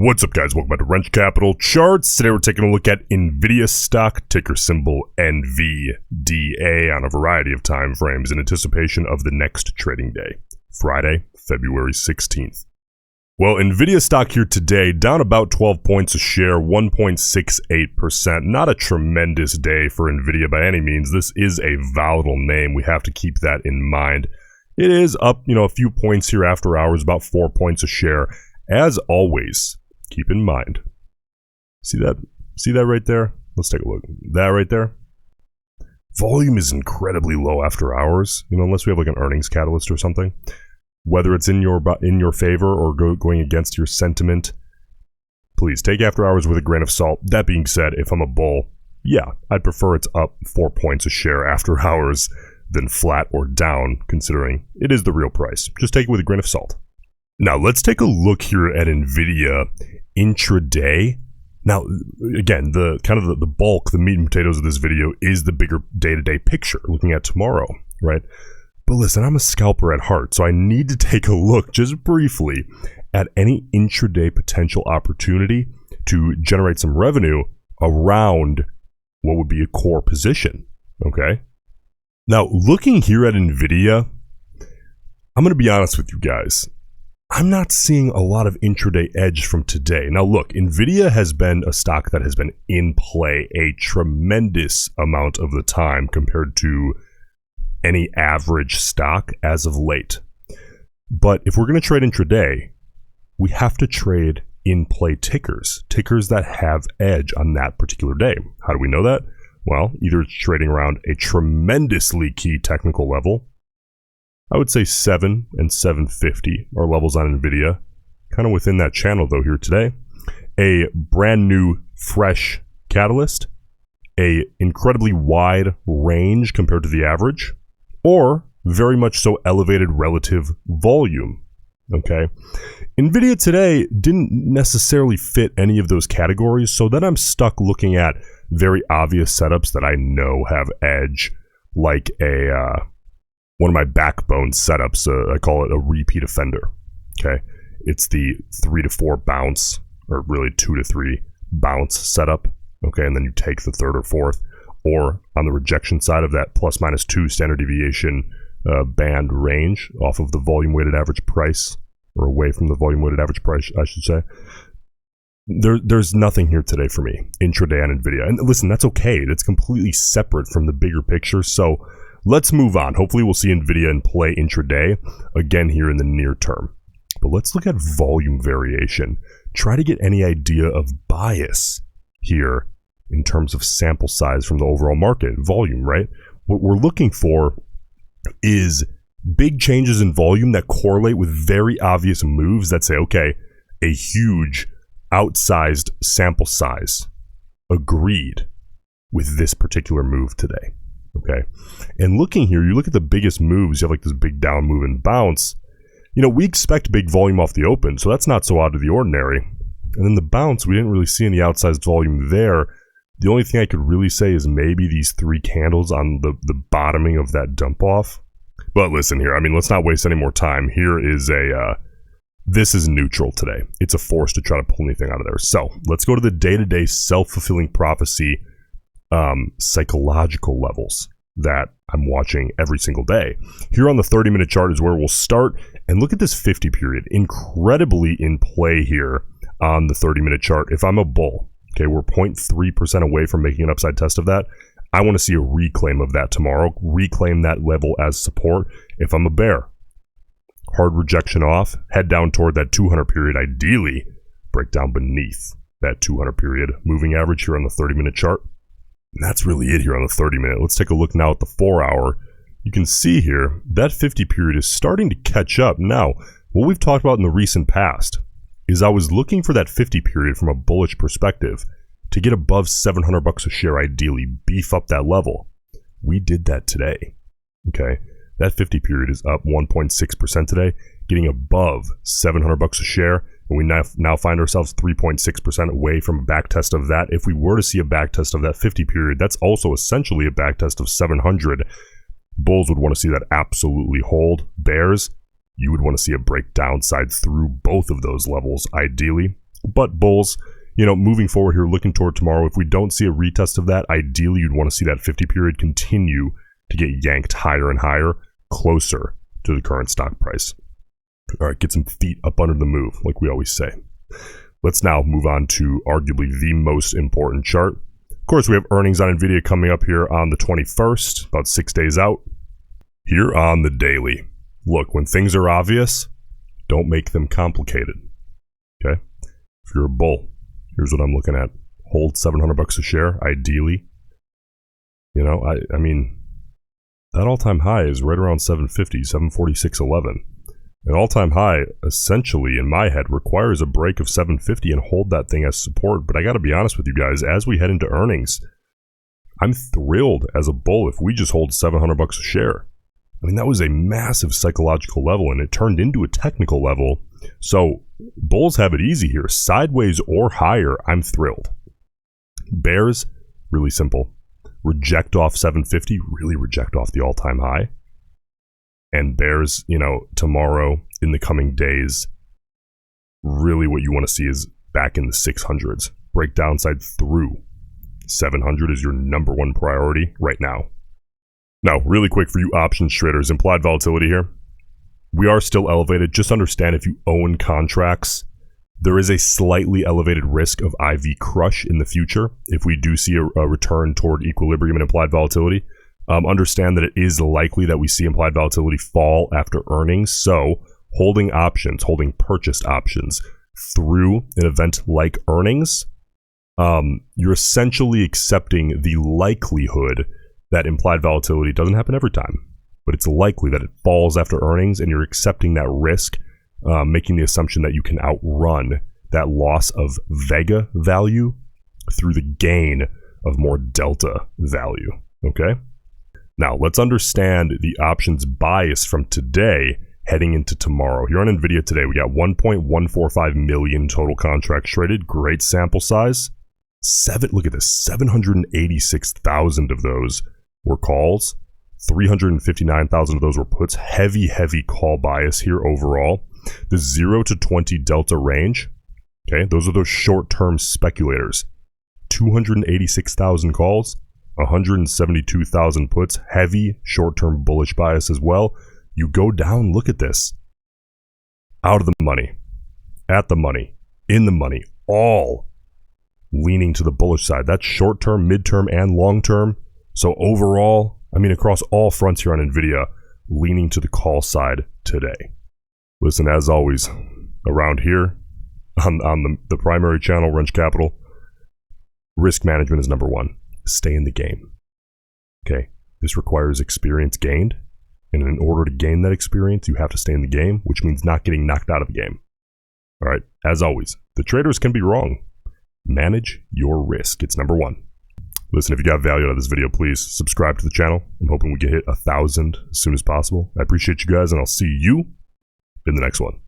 What's up, guys? Welcome back to Roensch Capital Charts. Today we're taking a look at Nvidia stock, ticker symbol NVDA, on a variety of time frames in anticipation of the next trading day, Friday, February 16th. Well, Nvidia stock here today down about 12 points a share, 1.68%. Not a tremendous day for Nvidia by any means. This is a volatile name. We have to keep that in mind. It is up, a few points here after hours, about 4 points a share. As always, keep in mind, see that right there? Let's take a look. That right there? Volume is incredibly low after hours, unless we have like an earnings catalyst or something. Whether it's in your favor or going against your sentiment, please take after hours with a grain of salt. That being said, if I'm a bull, yeah, I'd prefer it's up 4 points a share after hours than flat or down, considering it is the real price. Just take it with a grain of salt. Now, let's take a look here at Nvidia intraday. Now, again, the bulk, the meat and potatoes of this video is the bigger day-to-day picture, looking at tomorrow, right? But listen, I'm a scalper at heart, so I need to take a look just briefly at any intraday potential opportunity to generate some revenue around what would be a core position, okay? Now, looking here at Nvidia, I'm going to be honest with you guys. I'm not seeing a lot of intraday edge from today. Now look, Nvidia has been a stock that has been in play a tremendous amount of the time compared to any average stock as of late. But if we're going to trade intraday, we have to trade in play tickers that have edge on that particular day. How do we know that? Well, either it's trading around a tremendously key technical level. I would say 7 and 750 are levels on Nvidia, kind of within that channel though here today. A brand new fresh catalyst, a incredibly wide range compared to the average, or very much so elevated relative volume. Okay, Nvidia today didn't necessarily fit any of those categories, so then I'm stuck looking at very obvious setups that I know have edge, like one of my backbone setups. I call it a repeat offender. Okay, it's the 3 to 4 bounce, or really 2 to 3 bounce setup. Okay, and then you take the third or fourth, or on the rejection side of that, plus minus 2 standard deviation band range off of the volume weighted average price, or away from the volume weighted average price, I should say. There's nothing here today for me intraday on Nvidia, and listen, that's okay. That's completely separate from the bigger picture. So let's move on. Hopefully we'll see Nvidia in play intraday again here in the near term. But let's look at volume variation. Try to get any idea of bias here in terms of sample size from the overall market volume, right? What we're looking for is big changes in volume that correlate with very obvious moves that say, okay, a huge outsized sample size agreed with this particular move today. Okay, and looking here, you look at the biggest moves, you have like this big down move and bounce. We expect big volume off the open, so that's not so out of the ordinary. And then the bounce, we didn't really see any outsized volume there. The only thing I could really say is maybe these 3 candles on the bottoming of that dump off. But listen here, let's not waste any more time. Here is this is neutral today. It's a force to try to pull anything out of there. So let's go to the day-to-day self-fulfilling prophecy psychological levels that I'm watching every single day. Here on the 30-minute chart is where we'll start, and look at this 50 period, incredibly in play here on the 30-minute chart. If I'm a bull, okay, we're 0.3% away from making an upside test of that. I want to see a reclaim of that tomorrow, reclaim that level as support. If I'm a bear, hard rejection off, head down toward that 200 period, ideally break down beneath that 200 period moving average here on the 30-minute chart. And that's really it here on the 30-minute. Let's take a look now at the 4-hour. You can see here that 50 period is starting to catch up. Now, what we've talked about in the recent past is I was looking for that 50 period from a bullish perspective to get above $700 a share, ideally beef up that level. We did that today. Okay, that 50 period is up 1.6% today, getting above $700 a share. And we now find ourselves 3.6% away from a backtest of that. If we were to see a backtest of that 50 period, that's also essentially a backtest of 700. Bulls would want to see that absolutely hold. Bears, you would want to see a break downside through both of those levels, ideally. But bulls, you know, moving forward here, looking toward tomorrow, if we don't see a retest of that, ideally you'd want to see that 50 period continue to get yanked higher and higher, closer to the current stock price. All right, get some feet up under the move, like we always say. Let's now move on to arguably the most important chart. Of course, we have earnings on Nvidia coming up here on the 21st, about 6 days out. Here on the daily, look, when things are obvious, don't make them complicated, okay? If you're a bull, here's what I'm looking at. Hold $700 a share, ideally. You know, I mean, that all-time high is right around 750, 746.11. An all-time high, essentially, in my head, requires a break of 750 and hold that thing as support. But I got to be honest with you guys, as we head into earnings, I'm thrilled as a bull if we just hold $700 a share. I mean, that was a massive psychological level, and it turned into a technical level. So bulls have it easy here. Sideways or higher, I'm thrilled. Bears, really simple. Reject off 750, really reject off the all-time high. And bears, you know, tomorrow, in the coming days, really what you want to see is back in the 600s. Break downside through 700 is your number one priority right now. Now, really quick for you options traders, implied volatility here. We are still elevated. Just understand if you own contracts, there is a slightly elevated risk of IV crush in the future if we do see a return toward equilibrium and implied volatility. Understand that it is likely that we see implied volatility fall after earnings. So holding options, holding purchased options through an event like earnings, you're essentially accepting the likelihood that implied volatility doesn't happen every time, but it's likely that it falls after earnings, and you're accepting that risk, making the assumption that you can outrun that loss of Vega value through the gain of more Delta value, okay? Now, let's understand the options bias from today heading into tomorrow. Here on Nvidia today, we got 1.145 million total contracts traded. Great sample size. Look at this, 786,000 of those were calls. 359,000 of those were puts. Heavy call bias here overall. The 0 to 20 delta range, okay, those are those short-term speculators. 286,000 calls. 172,000 puts, heavy short-term bullish bias as well. You go down, look at this. Out of the money, at the money, in the money, all leaning to the bullish side. That's short-term, mid-term, and long-term. So overall, I mean, across all fronts here on Nvidia, leaning to the call side today. Listen, as always, around here on the primary channel, Roensch Capital, risk management is number one. Stay in the game. Okay, this requires experience gained, and in order to gain that experience, you have to stay in the game, which means not getting knocked out of the game. All right, as always, the traders can be wrong. Manage your risk. It's number one. Listen, if you got value out of this video, please subscribe to the channel. I'm hoping we can hit 1,000 as soon as possible. I appreciate you guys, and I'll see you in the next one.